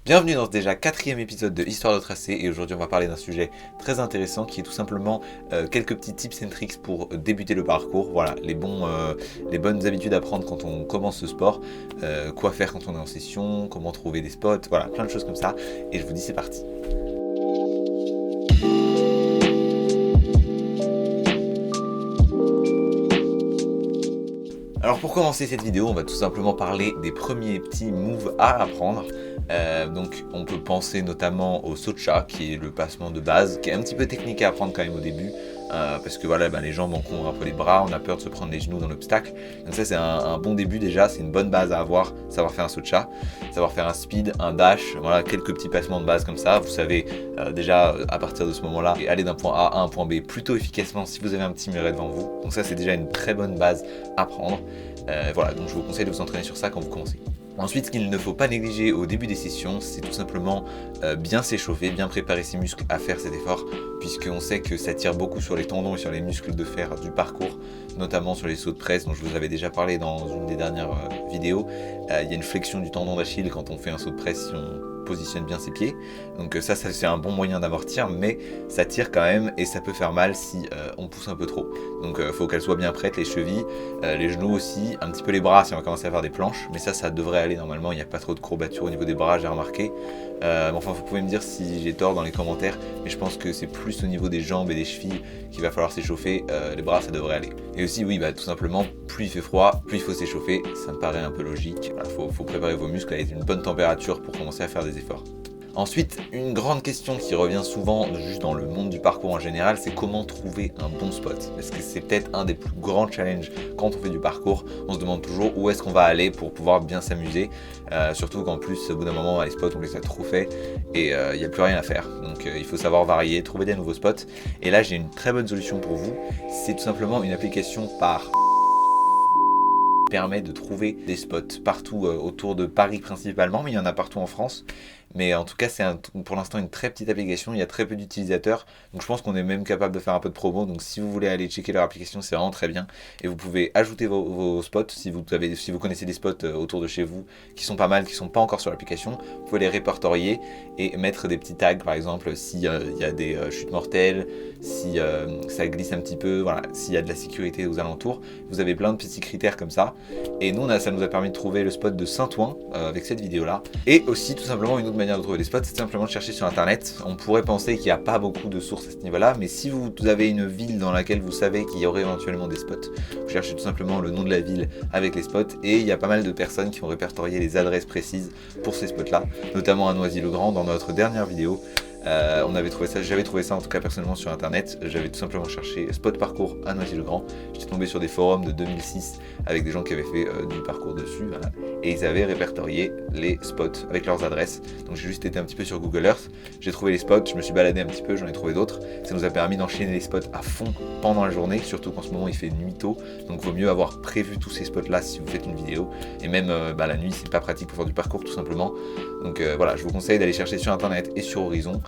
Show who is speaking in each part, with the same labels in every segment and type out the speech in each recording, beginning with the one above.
Speaker 1: Bienvenue dans ce déjà 4e épisode de Histoire de tracé et aujourd'hui on va parler d'un sujet très intéressant qui est tout simplement quelques petits tips and tricks pour débuter le parcours. Voilà, les bonnes habitudes à prendre quand on commence ce sport, quoi faire quand on est en session, comment trouver des spots, voilà, plein de choses comme ça et je vous dis c'est parti. Alors pour commencer cette vidéo, on va tout simplement parler des premiers petits moves à apprendre. Donc on peut penser notamment au saut de chat, qui est le passement de base, qui est un petit peu technique à apprendre quand même au début, parce que voilà, les jambes encombrent un peu les bras, on a peur de se prendre les genoux dans l'obstacle. Donc ça c'est un bon début déjà, c'est une bonne base à avoir, savoir faire un saut de chat, savoir faire un speed, un dash, voilà, quelques petits passements de base comme ça. Vous savez déjà à partir de ce moment-là, aller d'un point A à un point B plutôt efficacement si vous avez un petit muret devant vous. Donc ça c'est déjà une très bonne base à prendre. Voilà, donc je vous conseille de vous entraîner sur ça quand vous commencez. Ensuite, ce qu'il ne faut pas négliger au début des sessions, c'est tout simplement bien s'échauffer, bien préparer ses muscles à faire cet effort, puisqu'on sait que ça tire beaucoup sur les tendons et sur les muscles de fer du parcours, notamment sur les sauts de presse dont je vous avais déjà parlé dans une des dernières vidéos. Il y a une flexion du tendon d'Achille quand on fait un saut de presse si on positionne bien ses pieds. Donc ça c'est un bon moyen d'amortir, mais ça tire quand même et ça peut faire mal si on pousse un peu trop. Donc faut qu'elles soient bien prêtes, les chevilles, les genoux aussi, un petit peu les bras si on va commencer à faire des planches, mais ça devrait aller normalement, il n'y a pas trop de courbatures au niveau des bras, j'ai remarqué. Enfin vous pouvez me dire si j'ai tort dans les commentaires, mais je pense que c'est plus au niveau des jambes et des chevilles qu'il va falloir s'échauffer, les bras ça devrait aller. Et aussi oui, tout simplement, plus il fait froid, plus il faut s'échauffer, ça me paraît un peu logique. Voilà, faut préparer vos muscles à une bonne température pour commencer à faire des efforts. Ensuite, une grande question qui revient souvent juste dans le monde du parcours en général, c'est comment trouver un bon spot. Parce que c'est peut-être un des plus grands challenges quand on fait du parcours. On se demande toujours où est-ce qu'on va aller pour pouvoir bien s'amuser. Surtout qu'en plus, au bout d'un moment, les spots, on les a trop faits et il n'y a plus rien à faire. Donc il faut savoir varier, trouver des nouveaux spots. Et là, j'ai une très bonne solution pour vous. C'est tout simplement une application permet de trouver des spots partout autour de Paris principalement, mais il y en a partout en France. Mais en tout cas, c'est pour l'instant une très petite application, il y a très peu d'utilisateurs, donc je pense qu'on est même capable de faire un peu de promo, donc si vous voulez aller checker leur application, c'est vraiment très bien. Et vous pouvez ajouter vos spots, si vous connaissez des spots autour de chez vous, qui sont pas mal, qui sont pas encore sur l'application, vous pouvez les répertorier et mettre des petits tags, par exemple, s'il y a des chutes mortelles, si ça glisse un petit peu, voilà, s'il y a de la sécurité aux alentours, vous avez plein de petits critères comme ça. Et nous, ça nous a permis de trouver le spot de Saint-Ouen avec cette vidéo-là. Et aussi, tout simplement, une autre manière de trouver des spots, c'est simplement de chercher sur internet. On pourrait penser qu'il n'y a pas beaucoup de sources à ce niveau-là, mais si vous avez une ville dans laquelle vous savez qu'il y aurait éventuellement des spots, vous cherchez tout simplement le nom de la ville avec les spots, et il y a pas mal de personnes qui ont répertorié les adresses précises pour ces spots-là, notamment à Noisy-le-Grand dans notre dernière vidéo. J'avais trouvé ça en tout cas personnellement sur internet. J'avais tout simplement cherché spot parcours à Noisy-le-Grand. J'étais tombé sur des forums de 2006 avec des gens qui avaient fait du parcours dessus, voilà. Et ils avaient répertorié les spots avec leurs adresses. Donc j'ai juste été un petit peu sur Google Earth, j'ai trouvé les spots, je me suis baladé un petit peu, j'en ai trouvé d'autres. Ça nous a permis d'enchaîner les spots à fond pendant la journée, surtout qu'en ce moment il fait nuit tôt, donc vaut mieux avoir prévu tous ces spots là si vous faites une vidéo. Et même la nuit c'est pas pratique pour faire du parcours tout simplement. Donc voilà, je vous conseille d'aller chercher sur internet et sur Horizon.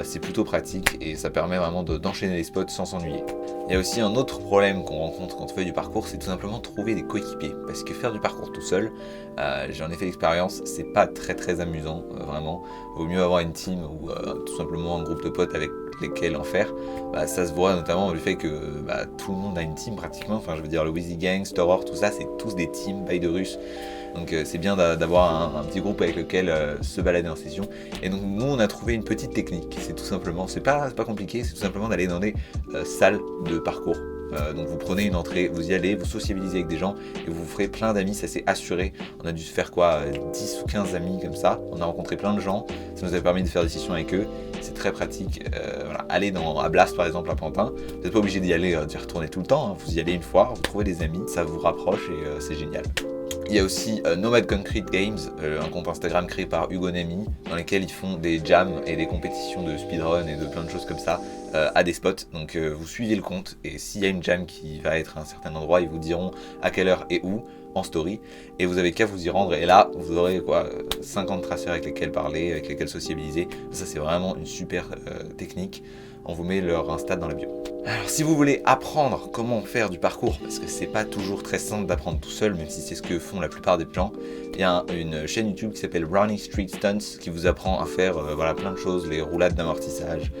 Speaker 1: C'est plutôt pratique et ça permet vraiment d'enchaîner les spots sans s'ennuyer. Il y a aussi un autre problème qu'on rencontre quand on fait du parcours, c'est tout simplement trouver des coéquipiers. Parce que faire du parcours tout seul, j'en ai fait l'expérience, c'est pas très amusant, vraiment. Vaut mieux avoir une team ou tout simplement un groupe de potes avec lesquels en faire. Ça se voit notamment du fait que tout le monde a une team pratiquement. Enfin, je veux dire, le Wheezy Gang, Storor, tout ça, c'est tous des teams, Bail de Russe. Donc c'est bien d'avoir un petit groupe avec lequel se balader en session. Et donc nous on a trouvé une petite technique, c'est tout simplement, c'est pas compliqué, c'est tout simplement d'aller dans des salles de parcours. Donc vous prenez une entrée, vous y allez, vous sociabilisez avec des gens et vous ferez plein d'amis, ça c'est assuré. On a dû se faire 10 ou 15 amis comme ça, on a rencontré plein de gens, ça nous a permis de faire des sessions avec eux, c'est très pratique. Voilà. Allez à Blast par exemple à Pantin, vous n'êtes pas obligé d'y aller, d'y retourner tout le temps, hein. Vous y allez une fois, vous trouvez des amis, ça vous rapproche et c'est génial. Il y a aussi Nomad Concrete Games, un compte Instagram créé par Hugo Nami, dans lesquels ils font des jams et des compétitions de speedrun et de plein de choses comme ça à des spots. Donc vous suivez le compte et s'il y a une jam qui va être à un certain endroit, ils vous diront à quelle heure et où. en story, et vous avez qu'à vous y rendre, et là vous aurez quoi, 50 traceurs avec lesquels parler, avec lesquels sociabiliser. Ça c'est vraiment une super technique. On vous met leur Insta dans la bio. Alors si vous voulez apprendre comment faire du parcours, parce que c'est pas toujours très simple d'apprendre tout seul, même si c'est ce que font la plupart des gens, il y a une chaîne YouTube qui s'appelle Running Street Stunts qui vous apprend à faire voilà, plein de choses, les roulades d'amortissage,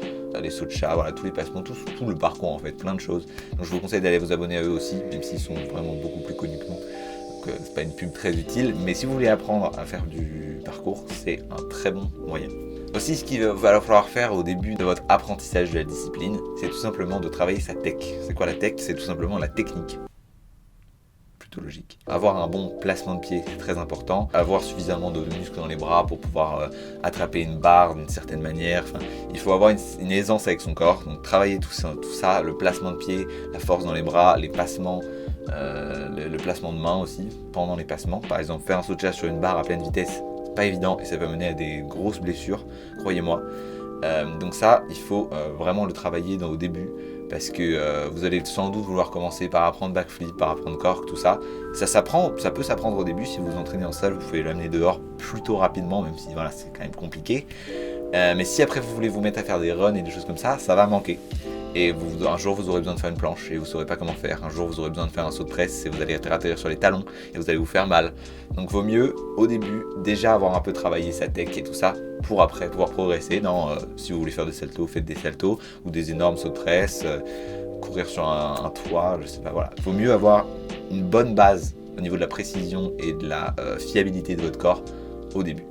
Speaker 1: les sauts de chat, voilà, tous les passements, tout le parcours en fait, plein de choses. Donc je vous conseille d'aller vous abonner à eux aussi, même s'ils sont vraiment beaucoup plus connus que nous. Donc c'est pas une pub très utile, mais si vous voulez apprendre à faire du parcours, c'est un très bon moyen. Aussi, ce qu'il va falloir faire au début de votre apprentissage de la discipline, c'est tout simplement de travailler sa tech. C'est quoi la tech? C'est tout simplement la technique. Plutôt logique. Avoir un bon placement de pied, c'est très important. Avoir suffisamment de muscles dans les bras pour pouvoir attraper une barre d'une certaine manière. Enfin, il faut avoir une aisance avec son corps. Donc travailler tout ça, le placement de pied, la force dans les bras, les passements, le placement de main aussi pendant les passements. Par exemple, faire un saut de chat sur une barre à pleine vitesse, pas évident et ça peut mener à des grosses blessures, croyez-moi. Donc ça, il faut vraiment le travailler au début parce que vous allez sans doute vouloir commencer par apprendre backflip, par apprendre cork, tout ça. Ça peut s'apprendre au début. Si vous vous entraînez en salle, vous pouvez l'amener dehors plutôt rapidement, même si voilà, c'est quand même compliqué. Mais si après vous voulez vous mettre à faire des runs et des choses comme ça va manquer. Et un jour vous aurez besoin de faire une planche et vous ne saurez pas comment faire. Un jour vous aurez besoin de faire un saut de presse et vous allez atterrir sur les talons et vous allez vous faire mal. Donc vaut mieux au début déjà avoir un peu travaillé sa tech et tout ça pour après pouvoir progresser. Si vous voulez faire des saltos, faites des saltos ou des énormes sauts de presse, courir sur un toit, je sais pas, voilà. Vaut mieux avoir une bonne base au niveau de la précision et de la fiabilité de votre corps au début.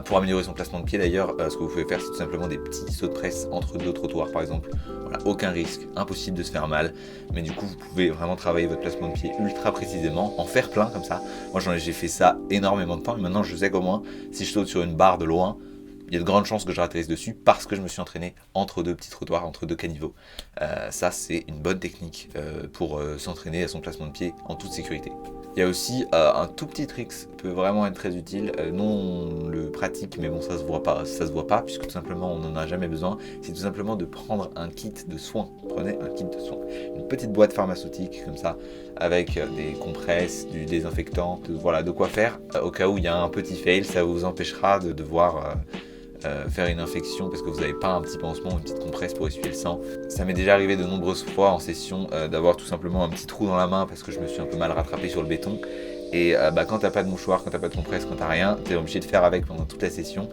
Speaker 1: Pour améliorer son placement de pied d'ailleurs, ce que vous pouvez faire c'est tout simplement des petits sauts de presse entre deux trottoirs par exemple. Voilà, aucun risque, impossible de se faire mal, mais du coup vous pouvez vraiment travailler votre placement de pied ultra précisément, en faire plein comme ça. Moi j'ai fait ça énormément de temps et maintenant je sais qu'au moins si je saute sur une barre de loin, il y a de grandes chances que je atterrisse dessus parce que je me suis entraîné entre deux petits trottoirs, entre deux caniveaux. Ça c'est une bonne technique pour s'entraîner à son placement de pied en toute sécurité. Il y a aussi un tout petit trick qui peut vraiment être très utile. Nous on le pratique mais bon ça se voit pas puisque tout simplement on n'en a jamais besoin. C'est tout simplement de prendre un kit de soins. Prenez un kit de soins. Une petite boîte pharmaceutique comme ça avec des compresses, du désinfectant, voilà de quoi faire. Au cas où il y a un petit fail, ça vous empêchera de devoir faire une infection parce que vous n'avez pas un petit pansement ou une petite compresse pour essuyer le sang. Ça m'est déjà arrivé de nombreuses fois en session d'avoir tout simplement un petit trou dans la main parce que je me suis un peu mal rattrapé sur le béton. Et quand t'as pas de mouchoir, quand t'as pas de compresse, quand t'as rien, t'es obligé de faire avec pendant toute la session.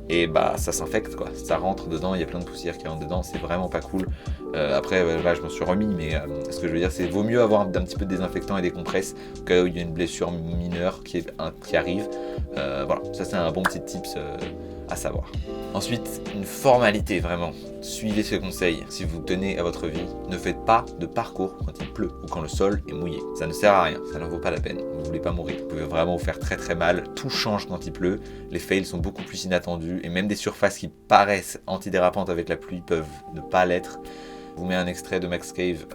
Speaker 1: Et ça s'infecte quoi, ça rentre dedans, il y a plein de poussière qui rentre dedans, c'est vraiment pas cool. Après là je m'en suis remis, mais ce que je veux dire c'est vaut mieux avoir un petit peu de désinfectant et des compresses au cas où il y a une blessure mineure qui arrive. Voilà, ça c'est un bon petit tips à savoir. Ensuite, une formalité vraiment. Suivez ce conseil. Si vous tenez à votre vie, ne faites pas de parcours quand il pleut ou quand le sol est mouillé. Ça ne sert à rien, ça n'en vaut pas la peine. Vous ne voulez pas mourir. Vous pouvez vraiment vous faire très très mal. Tout change quand il pleut. Les fails sont beaucoup plus inattendus et même des surfaces qui paraissent antidérapantes avec la pluie peuvent ne pas l'être. Je vous mets un extrait de Max Cave,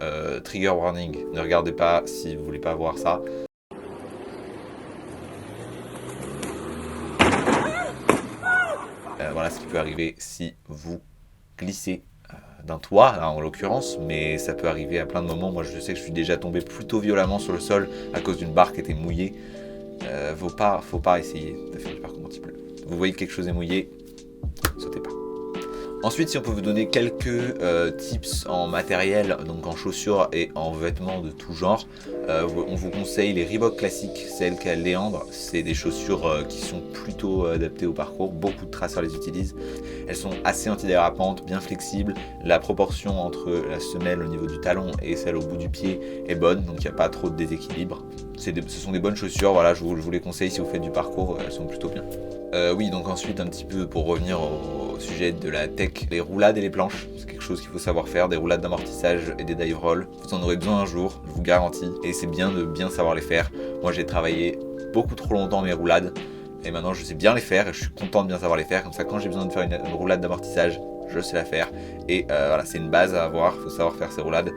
Speaker 1: Trigger Warning. Ne regardez pas si vous voulez pas voir ça. Voilà ce qui peut arriver si vous glissez d'un toit, là, en l'occurrence, mais ça peut arriver à plein de moments. Moi je sais que je suis déjà tombé plutôt violemment sur le sol à cause d'une barre qui était mouillée. Faut pas essayer de faire du parcours quand il pleut. Vous voyez que quelque chose est mouillé, sautez pas. Ensuite, si on peut vous donner quelques tips en matériel, donc en chaussures et en vêtements de tout genre, on vous conseille les Reebok classiques, celles qu'a Léandre. C'est des chaussures qui sont plutôt adaptées au parcours, beaucoup de traceurs les utilisent. Elles sont assez antidérapantes, bien flexibles, la proportion entre la semelle au niveau du talon et celle au bout du pied est bonne, donc il n'y a pas trop de déséquilibre. Ce sont des bonnes chaussures, voilà, je vous les conseille si vous faites du parcours, elles sont plutôt bien. Oui, donc ensuite un petit peu pour revenir au sujet de la tech, les roulades et les planches, c'est quelque chose qu'il faut savoir faire, des roulades d'amortissage et des dive rolls. Vous en aurez besoin un jour, je vous garantis, et c'est bien de bien savoir les faire. Moi j'ai travaillé beaucoup trop longtemps mes roulades, et maintenant je sais bien les faire, et je suis content de bien savoir les faire, comme ça quand j'ai besoin de faire une roulade d'amortissage, je sais la faire. Et voilà, c'est une base à avoir, il faut savoir faire ces roulades.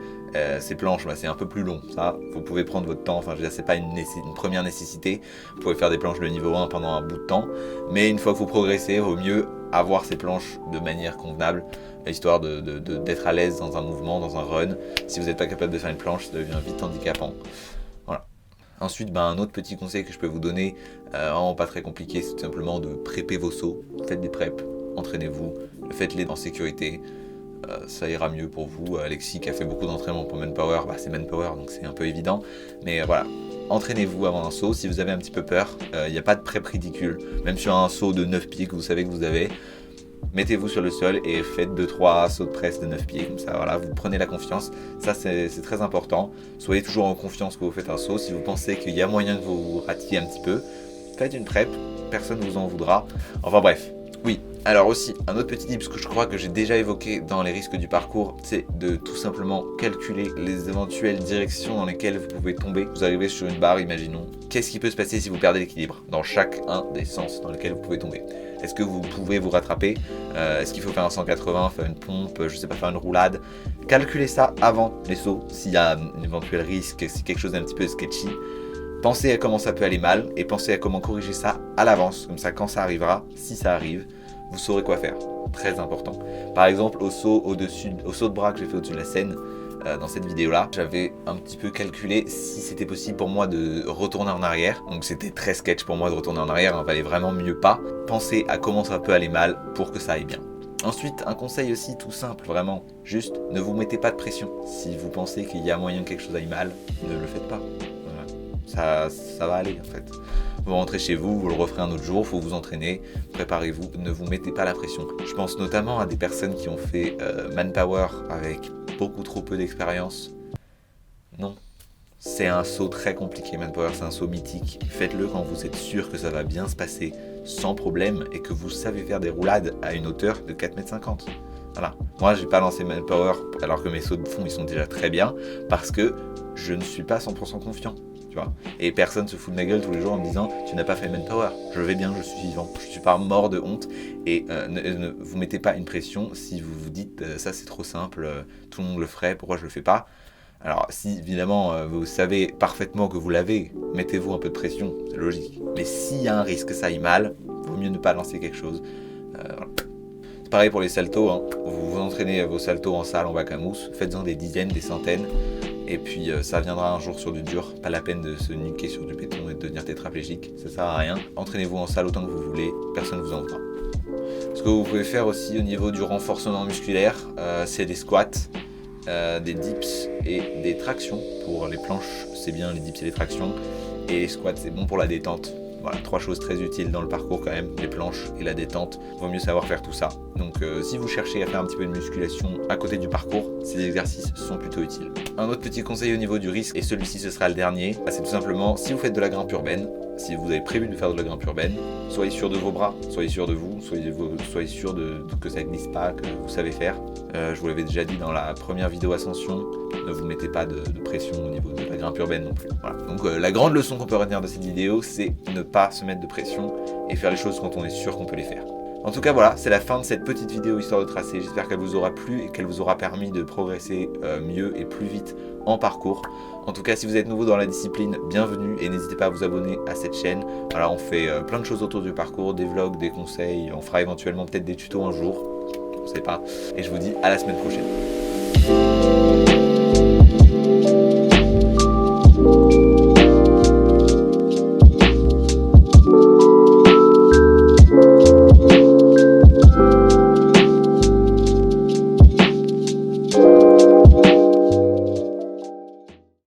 Speaker 1: Ces planches, c'est un peu plus long, ça, vous pouvez prendre votre temps, enfin je veux dire, c'est pas une première nécessité, vous pouvez faire des planches de niveau 1 pendant un bout de temps, mais une fois que vous progressez, il vaut mieux avoir ces planches de manière convenable, histoire d'être à l'aise dans un mouvement, dans un run. Si vous n'êtes pas capable de faire une planche, ça devient vite handicapant. Voilà. Ensuite, un autre petit conseil que je peux vous donner, vraiment pas très compliqué, c'est tout simplement de prepper vos sauts. Faites des preps, entraînez-vous, faites-les en sécurité. Ça ira mieux pour vous. Alexis qui a fait beaucoup d'entraînement pour Manpower, c'est Manpower donc c'est un peu évident. Mais voilà, entraînez-vous avant un saut. Si vous avez un petit peu peur, il n'y a pas de prep ridicule. Même sur un saut de 9 pieds que vous savez que vous avez, mettez-vous sur le sol et faites 2-3 sauts de presse de 9 pieds. Comme ça, voilà, vous prenez la confiance. Ça, c'est très important. Soyez toujours en confiance quand vous faites un saut. Si vous pensez qu'il y a moyen que vous ratiez un petit peu, faites une prep. Personne ne vous en voudra. Enfin bref. Oui, alors aussi, un autre petit tip que je crois que j'ai déjà évoqué dans les risques du parcours, c'est de tout simplement calculer les éventuelles directions dans lesquelles vous pouvez tomber. Vous arrivez sur une barre, imaginons. Qu'est-ce qui peut se passer si vous perdez l'équilibre dans chacun des sens dans lesquels vous pouvez tomber? Est-ce que vous pouvez vous rattraper? Est-ce qu'il faut faire un 180, faire une pompe, je sais pas, faire une roulade? Calculez ça avant les sauts, s'il y a un éventuel risque, si quelque chose d'un petit peu sketchy. Pensez à comment ça peut aller mal et pensez à comment corriger ça à l'avance. Comme ça, quand ça arrivera, si ça arrive, vous saurez quoi faire. Très important. Par exemple, au saut de bras que j'ai fait au-dessus de la scène, dans cette vidéo-là, j'avais un petit peu calculé si c'était possible pour moi de retourner en arrière. Donc c'était très sketch pour moi de retourner en arrière, il valait vraiment mieux pas. Pensez à comment ça peut aller mal pour que ça aille bien. Ensuite, un conseil aussi tout simple, vraiment, juste ne vous mettez pas de pression. Si vous pensez qu'il y a moyen que quelque chose aille mal, ne le faites pas. Ça va aller en fait. Vous rentrez chez vous, vous le referez un autre jour, il faut vous entraîner, préparez-vous, ne vous mettez pas la pression. Je pense notamment à des personnes qui ont fait Manpower avec beaucoup trop peu d'expérience. Non, c'est un saut très compliqué Manpower, c'est un saut mythique. Faites-le quand vous êtes sûr que ça va bien se passer sans problème et que vous savez faire des roulades à une hauteur de 4,50 m. Voilà. Moi, j'ai pas lancé Manpower alors que mes sauts de fond ils sont déjà très bien parce que je ne suis pas 100% confiant. Tu vois, et personne se fout de ma gueule tous les jours en me disant tu n'as pas fait Manpower, je vais bien, je suis vivant, je suis pas mort de honte. Et ne vous mettez pas une pression si vous vous dites ça c'est trop simple, tout le monde le ferait, pourquoi je le fais pas? Alors si évidemment vous savez parfaitement que vous l'avez, mettez-vous un peu de pression, c'est logique. Mais s'il y a un risque que ça aille mal, vaut mieux ne pas lancer quelque chose. Voilà. C'est pareil pour les saltos, hein. Vous vous entraînez vos saltos en salle, en bac à mousse, faites-en des dizaines, des centaines. Et puis ça viendra un jour sur du dur, pas la peine de se niquer sur du béton et de devenir tétraplégique, ça sert à rien. Entraînez-vous en salle autant que vous voulez, personne ne vous en voudra. Ce que vous pouvez faire aussi au niveau du renforcement musculaire, c'est des squats, des dips et des tractions. Pour les planches, c'est bien les dips et les tractions. Et les squats, c'est bon pour la détente. Voilà, 3 choses très utiles dans le parcours quand même, les planches et la détente. Vaut mieux savoir faire tout ça. Donc si vous cherchez à faire un petit peu de musculation à côté du parcours, ces exercices sont plutôt utiles. Un autre petit conseil au niveau du risque, et celui-ci ce sera le dernier, c'est tout simplement si vous faites de la grimpe urbaine, si vous avez prévu de faire de la grimpe urbaine, soyez sûr de vos bras, soyez sûr de vous, soyez sûr que ça ne glisse pas, que vous savez faire. Je vous l'avais déjà dit dans la première vidéo ascension, ne vous mettez pas de pression au niveau de la grimpe urbaine non plus. Voilà. Donc la grande leçon qu'on peut retenir de cette vidéo, c'est ne pas se mettre de pression et faire les choses quand on est sûr qu'on peut les faire. En tout cas voilà, c'est la fin de cette petite vidéo histoire de tracer. J'espère qu'elle vous aura plu et qu'elle vous aura permis de progresser mieux et plus vite en parcours. En tout cas, si vous êtes nouveau dans la discipline, bienvenue et n'hésitez pas à vous abonner à cette chaîne. Alors on fait plein de choses autour du parcours, des vlogs, des conseils, on fera éventuellement peut-être des tutos un jour, on ne sait pas. Et je vous dis à la semaine prochaine.